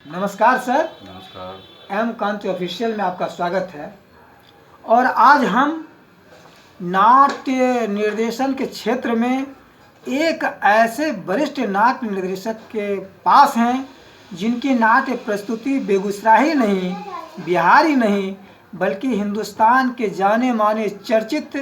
नमस्कार सर। नमस्कार। एम कांति ऑफिशियल में आपका स्वागत है। और आज हम नाट्य निर्देशन के क्षेत्र में एक ऐसे वरिष्ठ नाट्य निर्देशक के पास हैं जिनकी नाट्य प्रस्तुति बेगूसराय ही नहीं, बिहार ही नहीं, बल्कि हिंदुस्तान के जाने माने चर्चित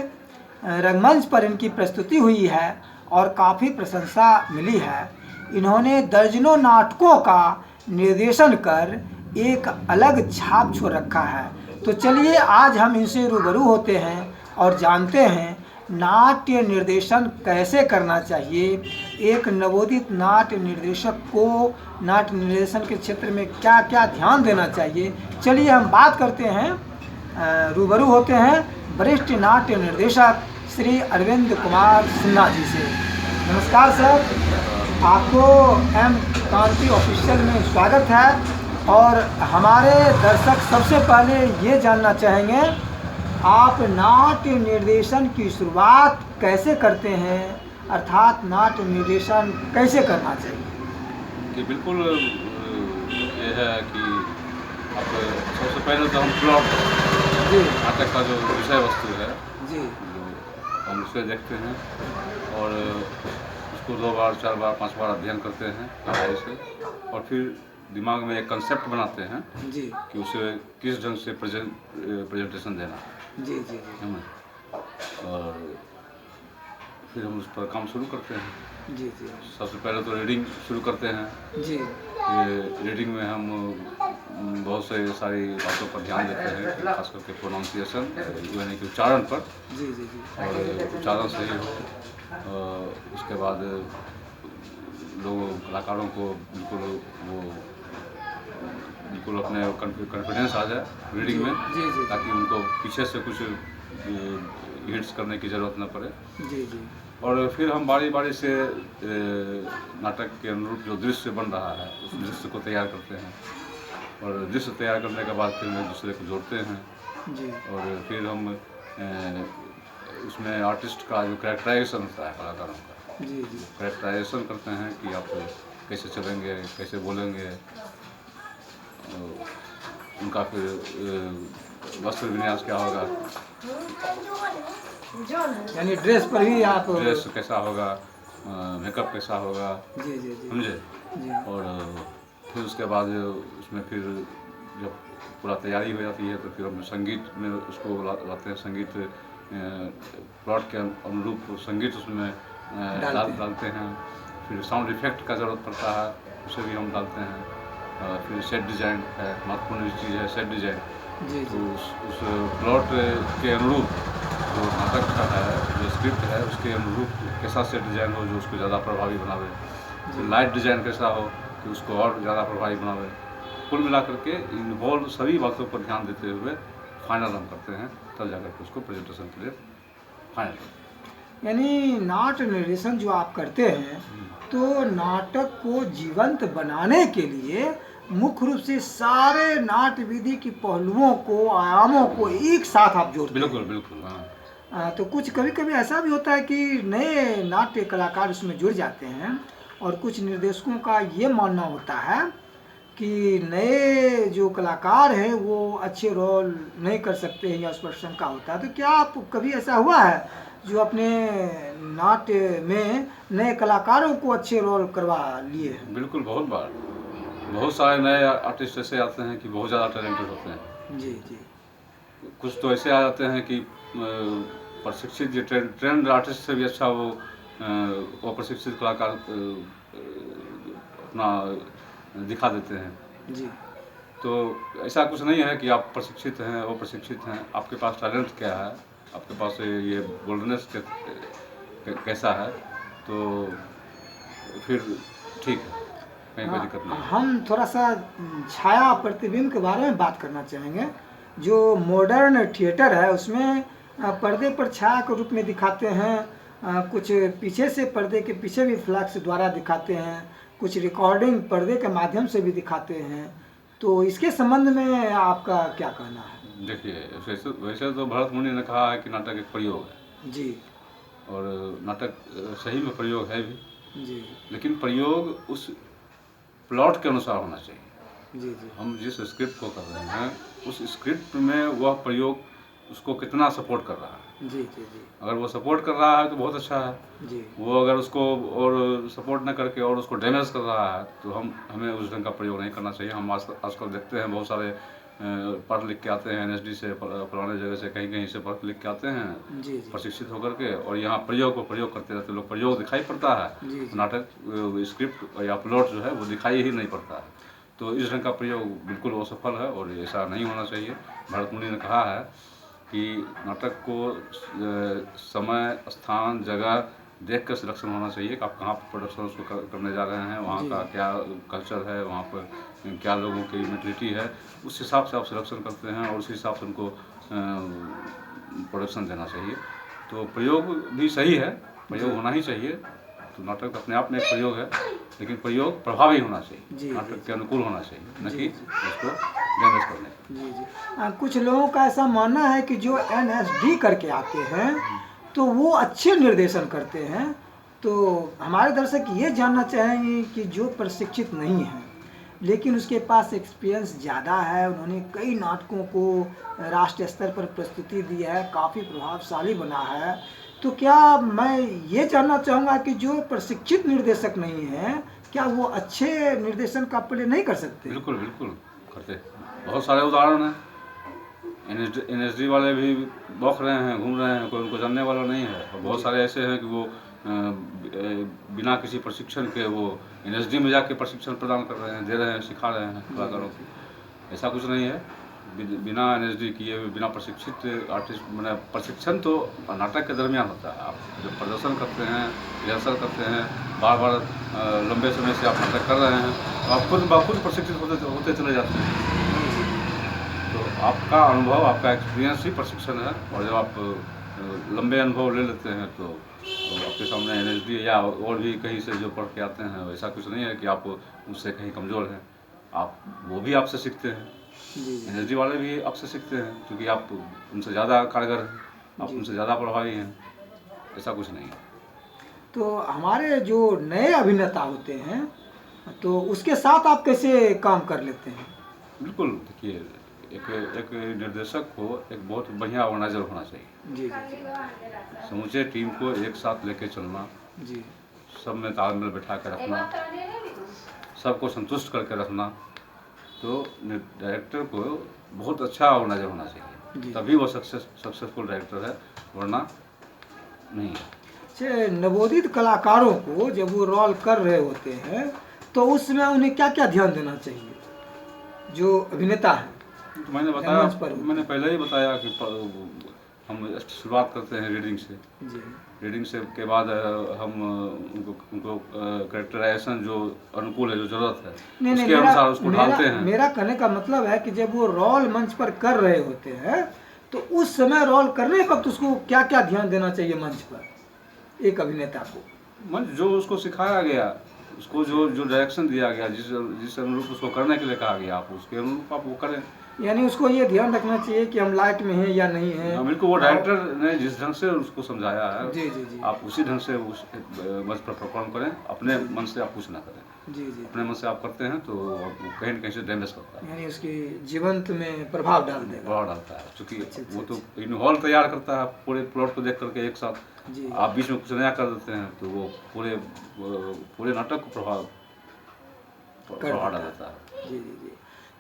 रंगमंच पर इनकी प्रस्तुति हुई है और काफ़ी प्रशंसा मिली है। इन्होंने दर्जनों नाटकों का निर्देशन कर एक अलग छाप छोड़ रखा है। तो चलिए आज हम इनसे रूबरू होते हैं और जानते हैं नाट्य निर्देशन कैसे करना चाहिए, एक नवोदित नाट्य निर्देशक को नाट्य निर्देशन के क्षेत्र में क्या क्या ध्यान देना चाहिए। चलिए हम बात करते हैं, रूबरू होते हैं वरिष्ठ नाट्य निर्देशक श्री अरविंद कुमार सिन्हा जी से। नमस्कार सर, आपको एम कांति ऑफिशियल में स्वागत है। और हमारे दर्शक सबसे पहले ये जानना चाहेंगे, आप नाट्य निर्देशन की शुरुआत कैसे करते हैं, अर्थात नाट्य निर्देशन कैसे करना चाहिए? कि बिल्कुल ये है कि अब सबसे पहले तो हम प्लॉट जी नाटक का जो विषय वस्तु है जी जो हम उसे देखते हैं और उसको 2 बार 4 बार 5 बार अध्ययन करते हैं गहराई से, और फिर दिमाग में एक कंसेप्ट बनाते हैं जी कि उसे किस ढंग से प्रेजेंटेशन देना है। जी जी है ना? और फिर हम उस पर काम शुरू करते हैं। जी जी सबसे पहले तो रीडिंग शुरू करते हैं। जी ये रीडिंग में हम बहुत से सारी बातों पर ध्यान देते हैं, खास करके प्रोनाउंसिएशन यानी कि उच्चारण पर, जी जी जी और उच्चारण सही हो। उसके बाद लोगों कलाकारों को बिल्कुल अपने कॉन्फिडेंस आ जाए रीडिंग में, जी जी ताकि उनको पीछे से कुछ हिट्स करने की ज़रूरत न पड़े। जी जी और फिर हम बारी बारी से नाटक के अनुरूप जो दृश्य बन रहा है उस दृश्य को तैयार करते हैं, और दृश्य तैयार करने के बाद फिर हम एक दूसरे को जोड़ते हैं। जी और फिर हम उसमें आर्टिस्ट का जो कैरेक्टराइजेशन होता है कलाकारों का, जी जी कैरेक्टराइजेशन करते हैं कि आप कैसे चलेंगे, कैसे बोलेंगे, उनका फिर वस्त्र विन्यास क्या होगा, यानी ड्रेस पर भी आप ड्रेस कैसा होगा, मेकअप कैसा होगा, जी जी जी समझे। जी और फिर उसके बाद उसमें फिर जब पूरा तैयारी हो जाती है तो फिर हम संगीत में उसको लाते हैं। संगीत प्लॉट के अनुरूप संगीत उसमें डालते हैं। फिर साउंड इफेक्ट का ज़रूरत पड़ता है, उसे भी हम डालते हैं। फिर सेट डिज़ाइन है, महत्वपूर्ण चीज़ है सेट डिज़ाइन। जी तो जी उस प्लॉट के अनुरूप जो नाटक का है, जो स्क्रिप्ट है, उसके अनुरूप कैसा सेट डिज़ाइन हो जो उसको ज़्यादा प्रभावी बनावे, फिर लाइट डिज़ाइन कैसा हो कि उसको और ज़्यादा प्रभावी बनावे। कुल मिलाकर के इन्वॉल्व सभी बातों पर ध्यान देते हुए फाइनल हम करते हैं, तब जाकर के उसको प्रेजेंटेशन के लिए फाइनल करते हैं। यानी नाट्य निर्देशन जो आप करते हैं, तो नाटक को जीवंत बनाने के लिए मुख्य रूप से सारे नाट्य विधि की पहलुओं को, आयामों को एक साथ आप जोड़ते हैं। बिल्कुल बिल्कुल, हाँ। तो कुछ कभी कभी ऐसा भी होता है कि नए नाट्य कलाकार उसमें जुड़ जाते हैं, और कुछ निर्देशकों का ये मानना होता है कि नए जो कलाकार हैं वो अच्छे रोल नहीं कर सकते हैं, या उस पर शंका होता है। तो क्या आप कभी ऐसा हुआ है जो अपने नाट्य में नए कलाकारों को अच्छे रोल करवा लिए हैं? बिल्कुल, बहुत बार बहुत सारे नए आर्टिस्ट ऐसे आते हैं कि बहुत ज़्यादा टैलेंटेड होते हैं। जी जी कुछ तो ऐसे आ जाते हैं कि प्रशिक्षित जो ट्रेंड आर्टिस्ट से भी अच्छा वो प्रशिक्षित कलाकार अपना दिखा देते हैं। जी तो ऐसा कुछ नहीं है कि आप प्रशिक्षित हैं, वो प्रशिक्षित हैं। आपके पास टैलेंट क्या है, आपके पास ये बोल्डनेस कैसा है, तो फिर ठीक है, कहीं कोई दिक्कत नहीं है। हम थोड़ा सा छाया प्रतिबिंब के बारे में बात करना चाहेंगे। जो मॉडर्न थिएटर है उसमें पर्दे पर छाया के रूप में दिखाते हैं, कुछ पीछे से पर्दे के पीछे भी फ्लैक्स द्वारा दिखाते हैं, कुछ रिकॉर्डिंग पर्दे के माध्यम से भी दिखाते हैं। तो इसके संबंध में आपका क्या कहना है? देखिए, वैसे तो भरत मुनि ने कहा है कि नाटक एक प्रयोग है, जी और नाटक सही में प्रयोग है भी, जी लेकिन प्रयोग उस प्लॉट के अनुसार होना चाहिए। जी जी हम जिस स्क्रिप्ट को कर रहे हैं उस स्क्रिप्ट में वह प्रयोग उसको कितना सपोर्ट कर रहा है। जी जी जी अगर वो सपोर्ट कर रहा है तो बहुत अच्छा है। जी वो अगर उसको और सपोर्ट न करके और उसको डैमेज कर रहा है तो हमें उस ढंग का प्रयोग नहीं करना चाहिए। हम आजकल देखते हैं बहुत सारे पढ़ लिख के आते हैं NSD से, पुराने जगह से, कहीं कहीं से पढ़ लिख के आते हैं जी जी प्रशिक्षित होकर के, और यहाँ प्रयोग करते रहते लोग। प्रयोग दिखाई पड़ता है, जी जी नाटक स्क्रिप्ट या प्लॉट जो है वो दिखाई ही नहीं पड़ता है। तो इस ढंग का प्रयोग बिल्कुल असफल है और ऐसा नहीं होना चाहिए। भरत मुनि ने कहा है कि नाटक को समय, स्थान, जगह देख कर सिलेक्शन होना चाहिए कि आप कहाँ पर प्रोडक्शन उसको करने जा रहे हैं, वहाँ जी का क्या कल्चर है, वहाँ पर क्या लोगों की मेंटलिटी है, उस हिसाब से आप सिलेक्शन करते हैं और उस हिसाब से उनको प्रोडक्शन देना चाहिए। तो प्रयोग भी सही है, प्रयोग होना ही चाहिए। तो नाटक अपने आप में एक प्रयोग है, लेकिन प्रयोग प्रभावी होना चाहिए, जी, नाटक जी, के अनुकूल होना चाहिए, न जी, कि जी। उसको डैमेज करने। जी जी कुछ लोगों का ऐसा मानना है कि जो NSD करके आते हैं तो वो अच्छे निर्देशन करते हैं। तो हमारे दर्शक ये जानना चाहेंगे कि जो प्रशिक्षित नहीं है लेकिन उसके पास एक्सपीरियंस ज़्यादा है, उन्होंने कई नाटकों को राष्ट्रीय स्तर पर प्रस्तुति दी है, काफ़ी प्रभावशाली बना है, तो क्या मैं ये जानना चाहूँगा कि जो प्रशिक्षित निर्देशक नहीं हैं क्या वो अच्छे निर्देशन का प्ले नहीं कर सकते? बिल्कुल बिल्कुल करते हैं। बहुत सारे उदाहरण हैं। NSD वाले भी बौख रहे हैं, घूम रहे हैं, कोई उनको जानने वाला नहीं है। और बहुत सारे ऐसे हैं कि वो बिना किसी प्रशिक्षण के वो NSD में जाके प्रशिक्षण प्रदान कर रहे हैं, दे रहे हैं, सिखा रहे हैं कलाकारों को। ऐसा कुछ नहीं है। बिना NSD किए हुए, बिना प्रशिक्षित आर्टिस्ट, मैंने प्रशिक्षण तो नाटक के दरमियान होता है। आप जब प्रदर्शन करते हैं, रिहर्सल करते हैं, बार बार लंबे समय से आप नाटक कर रहे हैं, तो आप खुद प्रशिक्षित होते चले जाते हैं। तो आपका अनुभव, आपका एक्सपीरियंस ही प्रशिक्षण है। और जब आप लंबे अनुभव ले लेते हैं तो आपके सामने NSD या और भी कहीं से जो पढ़ के आते हैं, वैसा कुछ नहीं है कि आप उनसे कहीं कमज़ोर हैं। आप वो भी आपसे सीखते हैं, जी जी NSD वाले भी आपसे सीखते हैं, क्योंकि आप उनसे ज़्यादा कारगर हैं, आप जी। उनसे ज़्यादा प्रभावी हैं। ऐसा कुछ नहीं है। तो हमारे जो नए अभिनेता होते हैं तो उसके साथ आप कैसे काम कर लेते हैं? बिल्कुल, देखिए, एक एक निर्देशक को एक बहुत बढ़िया ऑर्गेनाइजर होना चाहिए। जी जी समूचे टीम को एक साथ लेके चलना, जी सब में तालमेल बैठा के रखना, सबको संतुष्ट करके रखना। तो डायरेक्टर को बहुत अच्छा ऑर्गेनाइजर होना चाहिए, जी। तभी वो सक्सेसफुल डायरेक्टर है, वरना नहीं है। अच्छा, नवोदित कलाकारों को जब वो रोल कर रहे होते हैं तो उस समय उन्हें क्या क्या ध्यान देना चाहिए जो अभिनेता है? तो मैंने मंच पर बताया, मैंने पहले ही बताया कि हम शुरुआत करते हैं रीडिंग से। जी रीडिंग से के बाद हम उनको कैरेक्टराइजेशन जो अनुकूल है, जो ज़रूरत है, नहीं नहीं, उसके अनुसार उसको ढालते हैं। मेरा कहने का मतलब है कि जब वो रोल मंच पर कर रहे होते हैं तो उस समय रोल करने वक्त उसको क्या क्या ध्यान देना चाहिए मंच पर एक अभिनेता को? जो उसको सिखाया गया, उसको जो जो डायरेक्शन दिया गया, जिस अनुरूप उसको करने के लिए कहा गया, आप उसके अनुरूप आप वो करें। यानी उसको ये ध्यान रखना चाहिए कि हम लाइट में हैं या नहीं हैं। बिल्कुल, वो डायरेक्टर ने जिस ढंग से उसको समझाया है, जी जी जी आप उसी ढंग से उस मंच पर परफॉर्म करें। अपने मन से आप कुछ ना करें। जी जी अपने मन से आप करते हैं तो कहीं न कहीं से डैमेज करता है, यानी उसकी जीवंत में प्रभाव डाल देगा। प्रभाव डालता है। क्योंकि अच्छा, वो तो इन्वॉल्व तैयार करता है पूरे प्लॉट को देख करके एक साथ। जी आप बीच में कुछ नया कर देते हैं तो वो पूरे नाटक को प्रभाव डाल देता है। जी जी जी।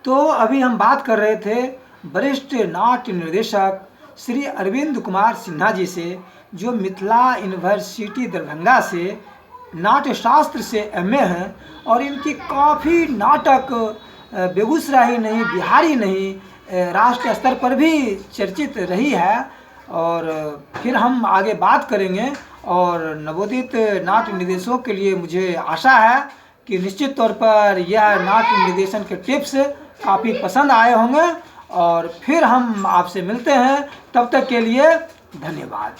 तो अभी हम बात कर रहे थे वरिष्ठ नाट्य निर्देशक श्री अरविंद कुमार सिन्हा जी से, जो मिथिला यूनिवर्सिटी दरभंगा से नाट्य शास्त्र से MA हैं और इनकी काफ़ी नाटक बेगूसराय ही नहीं, बिहार ही नहीं, राष्ट्रीय स्तर पर भी चर्चित रही है। और फिर हम आगे बात करेंगे। और नवोदित नाट्य निर्देशकों के लिए मुझे आशा है कि निश्चित तौर पर यह नाट्य निर्देशन के टिप्स काफ़ी पसंद आए होंगे। और फिर हम आपसे मिलते हैं, तब तक के लिए धन्यवाद।